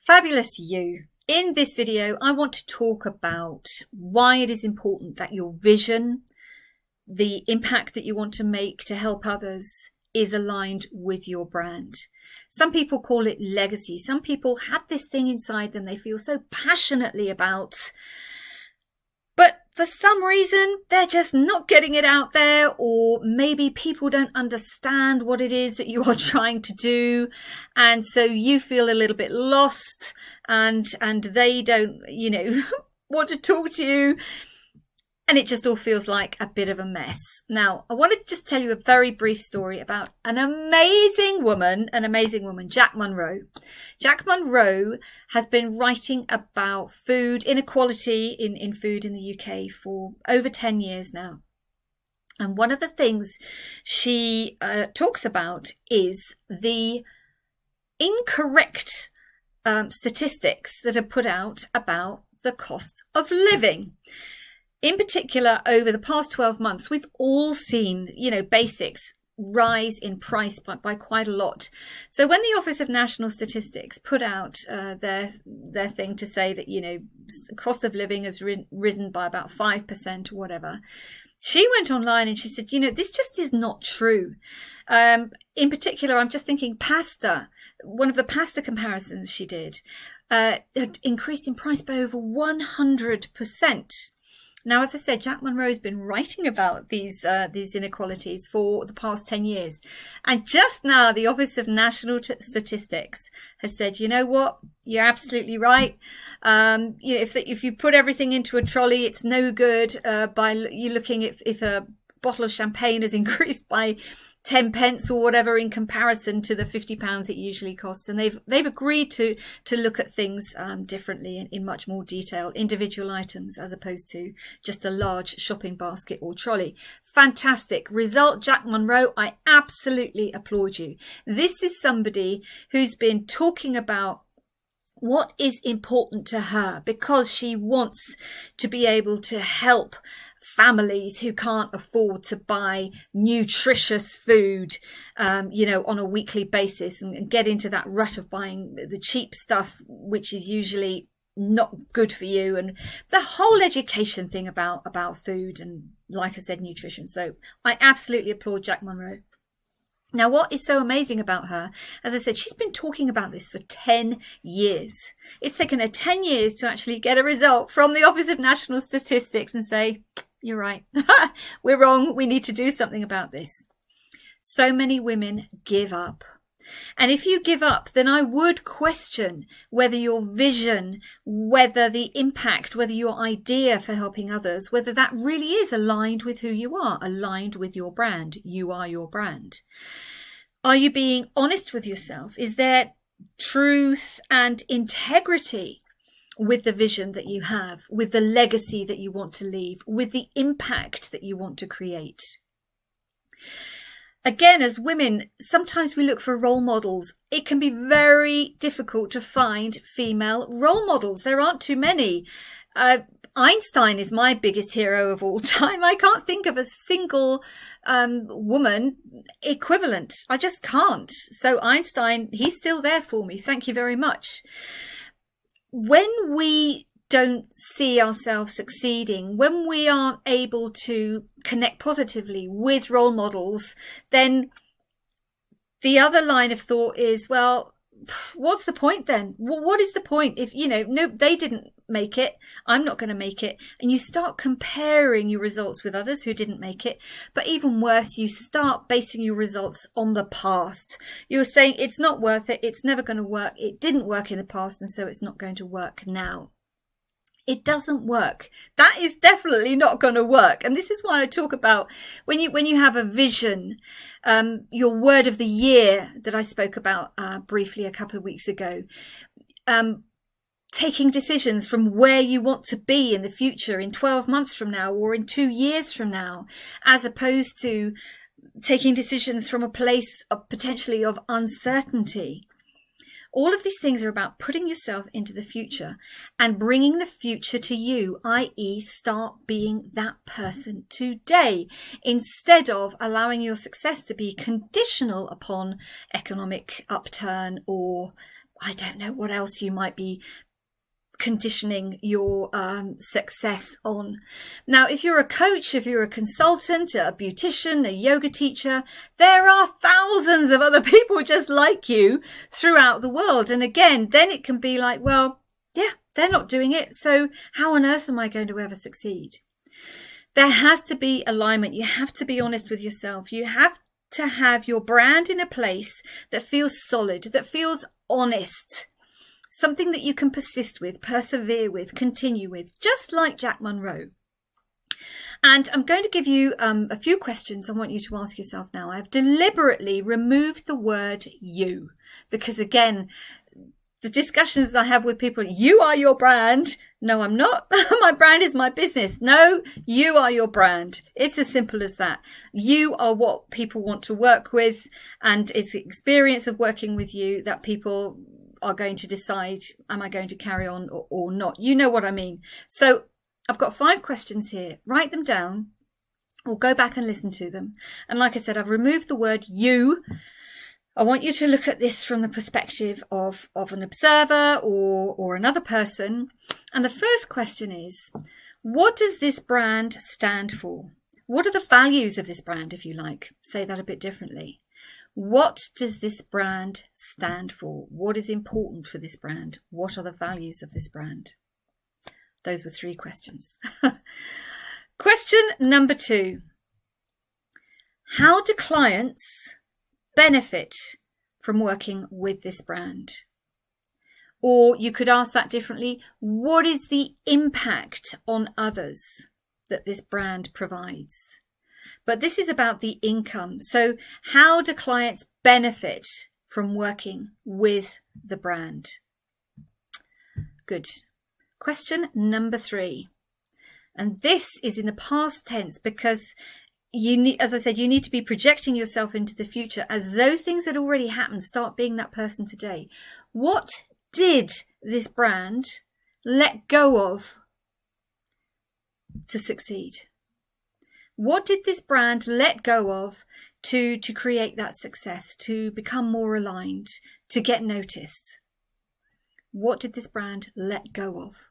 Fabulous you. In this video, I want to talk about why it is important that your vision, the impact that you want to make to help others, is aligned with your brand. Some people call it legacy. Some people have this thing inside them they feel so passionately about, but for some reason, they're just not getting it out there, or maybe people don't understand what it is that you are trying to do. And so you feel a little bit lost and they don't, want to talk to you. And it just all feels like a bit of a mess. Now, I want to just tell you a very brief story about an amazing woman, Jack Monroe. Jack Monroe has been writing about food inequality in food in the UK for over 10 years now. And one of the things she talks about is the incorrect statistics that are put out about the cost of living. In particular, over the past 12 months, we've all seen, basics rise in price by quite a lot. So when the Office of National Statistics put out their thing to say that, cost of living has risen by about 5% or whatever, she went online and she said, this just is not true. In particular, I'm just thinking pasta. One of the pasta comparisons she did had increased in price by over 100%. Now, as I said, Jack Monroe's been writing about these inequalities for the past 10 years. And just now, the Office of National Statistics has said, you know what? You're absolutely right. If you put everything into a trolley, it's no good by you looking at if a bottle of champagne has increased by 10 pence or whatever in comparison to the £50 it usually costs. And they've agreed to look at things differently in much more detail, individual items as opposed to just a large shopping basket or trolley. Fantastic result, Jack Monroe. I absolutely applaud you. This is somebody who's been talking about what is important to her because she wants to be able to help families who can't afford to buy nutritious food, on a weekly basis and get into that rut of buying the cheap stuff, which is usually not good for you. And the whole education thing about food and, like I said, nutrition. So I absolutely applaud Jack Monroe. Now, what is so amazing about her, as I said, she's been talking about this for 10 years. It's taken her 10 years to actually get a result from the Office of National Statistics and say, you're right, we're wrong, we need to do something about this. So many women give up. And if you give up, then I would question whether your vision, whether the impact, whether your idea for helping others, whether that really is aligned with who you are, aligned with your brand. You are your brand. Are you being honest with yourself? Is there truth and integrity with the vision that you have, with the legacy that you want to leave, with the impact that you want to create? Again, as women, sometimes we look for role models. It can be very difficult to find female role models. There aren't too many. Einstein is my biggest hero of all time. I can't think of a single woman equivalent. I just can't. So Einstein, he's still there for me. Thank you very much. When we don't see ourselves succeeding, when we aren't able to connect positively with role models, then the other line of thought is, well, what's the point then? What is the point if, no, they didn't make it, I'm not going to make it. And you start comparing your results with others who didn't make it. But even worse, you start basing your results on the past. You're saying it's not worth it. It's never going to work. It didn't work in the past. And so it's not going to work now. It doesn't work. That is definitely not going to work. And this is why I talk about when you have a vision, your word of the year that I spoke about briefly a couple of weeks ago, taking decisions from where you want to be in the future, in 12 months from now or in 2 years from now, as opposed to taking decisions from a place of potentially of uncertainty. All of these things are about putting yourself into the future and bringing the future to you, i.e. start being that person today, instead of allowing your success to be conditional upon economic upturn or I don't know what else you might be conditioning your success on. Now, if you're a coach, if you're a consultant, a beautician, a yoga teacher, there are thousands of other people just like you throughout the world. And again, then it can be like, well, yeah, they're not doing it. So how on earth am I going to ever succeed? There has to be alignment. You have to be honest with yourself. You have to have your brand in a place that feels solid, that feels honest. Something that you can persist with, persevere with, continue with, just like Jack Monroe. And I'm going to give you a few questions I want you to ask yourself now. I've deliberately removed the word you, because again, the discussions I have with people, you are your brand. No, I'm not. My brand is my business. No, you are your brand. It's as simple as that. You are what people want to work with, and it's the experience of working with you that people are going to decide, am I going to carry on or not? You know what I mean. So I've got 5 questions here. Write them down or go back and listen to them. And like I said, I've removed the word you. I want you to look at this from the perspective of an observer or another person. And the first question is, what does this brand stand for? What are the values of this brand, if you like? Say that a bit differently. What does this brand stand for? What is important for this brand? What are the values of this brand? Those were 3 questions. Question number 2. How do clients benefit from working with this brand? Or you could ask that differently. What is the impact on others that this brand provides? But this is about the income. So how do clients benefit from working with the brand? Good. Question number 3. And this is in the past tense because you need, as I said, you need to be projecting yourself into the future as though things had already happened. Start being that person today. What did this brand let go of to succeed? What did this brand let go of to create that success, to become more aligned, to get noticed? What did this brand let go of?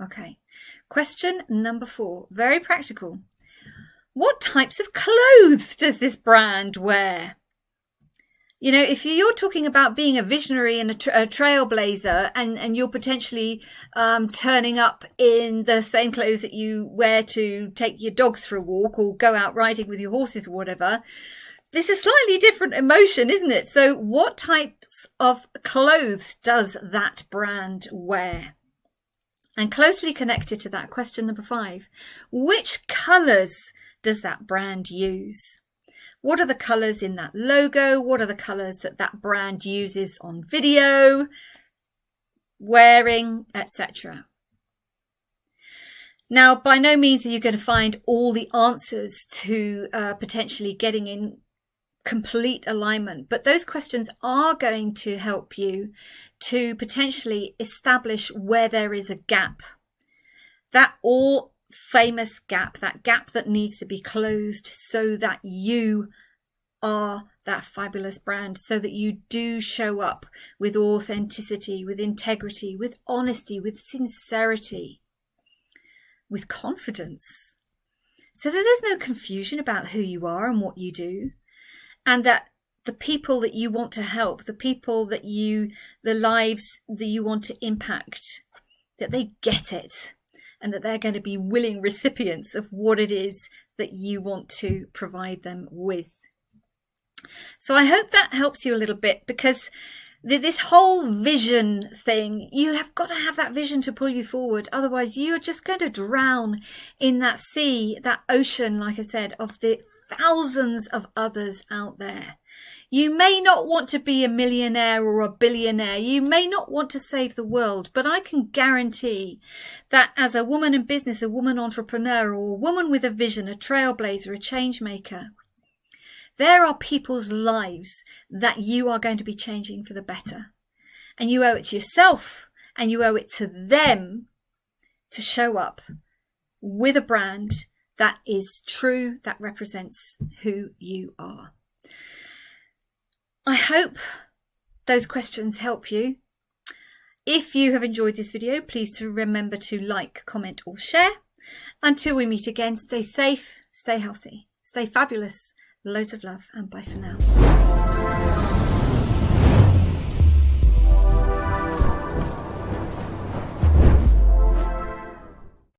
Okay. Question number 4. Very practical. What types of clothes does this brand wear? You know, if you're talking about being a visionary and a trailblazer and you're potentially turning up in the same clothes that you wear to take your dogs for a walk or go out riding with your horses or whatever, this is a slightly different emotion, isn't it? So what types of clothes does that brand wear? And closely connected to that, question number 5, which colours does that brand use? What are the colours in that logo? What are the colours that that brand uses on video, wearing, etc.? Now, by no means are you going to find all the answers to potentially getting in complete alignment, but those questions are going to help you to potentially establish where there is a gap. That all famous gap, that gap that needs to be closed so that you are that fabulous brand, so that you do show up with authenticity, with integrity, with honesty, with sincerity, with confidence, so that there's no confusion about who you are and what you do, and that the people that you want to help, the people that the lives that you want to impact, that they get it, and that they're going to be willing recipients of what it is that you want to provide them with. So I hope that helps you a little bit, because this whole vision thing, you have got to have that vision to pull you forward. Otherwise, you're just going to drown in that sea, that ocean, like I said, of the thousands of others out there. You may not want to be a millionaire or a billionaire. You may not want to save the world, but I can guarantee that as a woman in business, a woman entrepreneur, or a woman with a vision, a trailblazer, a change maker, there are people's lives that you are going to be changing for the better. And you owe it to yourself and you owe it to them to show up with a brand that is true, that represents who you are. I hope those questions help you. If you have enjoyed this video, please remember to like, comment or share. Until we meet again, stay safe, stay healthy, stay fabulous, loads of love, and bye for now.